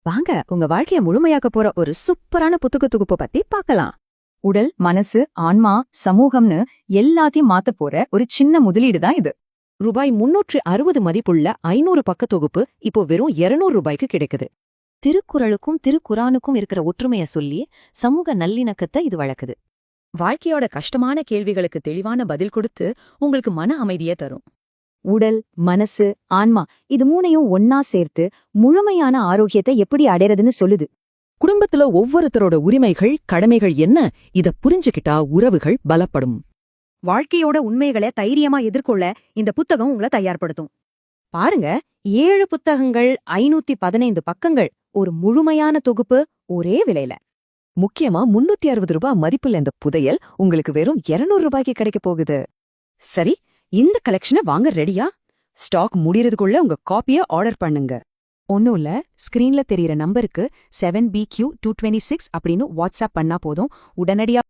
வாங்க உங்க வாழ்க்கைய முழுமையாக்க போற ஒரு சூப்பரான புத்தக தொகுப்பு பத்தி பார்க்கலாம். உடல், மனசு, ஆன்மா, சமூகம்னு எல்லாத்தையும் மாத்தப் போற ஒரு சின்ன முதலீடு தான் இது. ரூபாய் 360 மதிப்புள்ள 500 பக்க தொகுப்பு இப்போ வெறும் 200 ரூபாய்க்கு கிடைக்குது. திருக்குறளுக்கும் திருக்குரானுக்கும் இருக்கிற ஒற்றுமைய சொல்லி சமூக நல்லிணக்கத்தை இது வளர்க்குது. வாழ்க்கையோட கஷ்டமான கேள்விகளுக்கு தெளிவான பதில் கொடுத்து உங்களுக்கு மன அமைதியை தரும். உடல், மனசு, ஆன்மா இது மூணையும் ஒன்னா சேர்த்து முழுமையான ஆரோக்கியத்தை எப்படி அடைறதுன்னு சொல்லுது. குடும்பத்துல ஒவ்வொருத்தரோட உரிமைகள் கடமைகள் என்ன இத புரிஞ்சுக்கிட்டா உறவுகள் பலப்படும். வாழ்க்கையோட உண்மைகளை தைரியமா எதிர்கொள்ள இந்த புத்தகம் உங்களை தயார்படுத்தும். பாருங்க, 7 புத்தகங்கள், 515 பக்கங்கள், ஒரு முழுமையான தொகுப்பு ஒரே விலையில. முக்கியமா 360 ரூபாய் மதிப்புள்ள இந்த புதையல் உங்களுக்கு வெறும் 200 ரூபாய்க்கு கிடைக்க போகுது. சரி, இந்த கலெக்ஷனை வாங்க ரெடியா? ஸ்டாக் முடியறதுக்குள்ள உங்க காப்பிய ஆர்டர் பண்ணுங்க. ஒன்னும் இல்ல, ஸ்கிரீன்ல தெரியற நம்பருக்கு 7BQ226 அப்படின்னு வாட்ஸ்அப் பண்ணா போதும். உடனடியா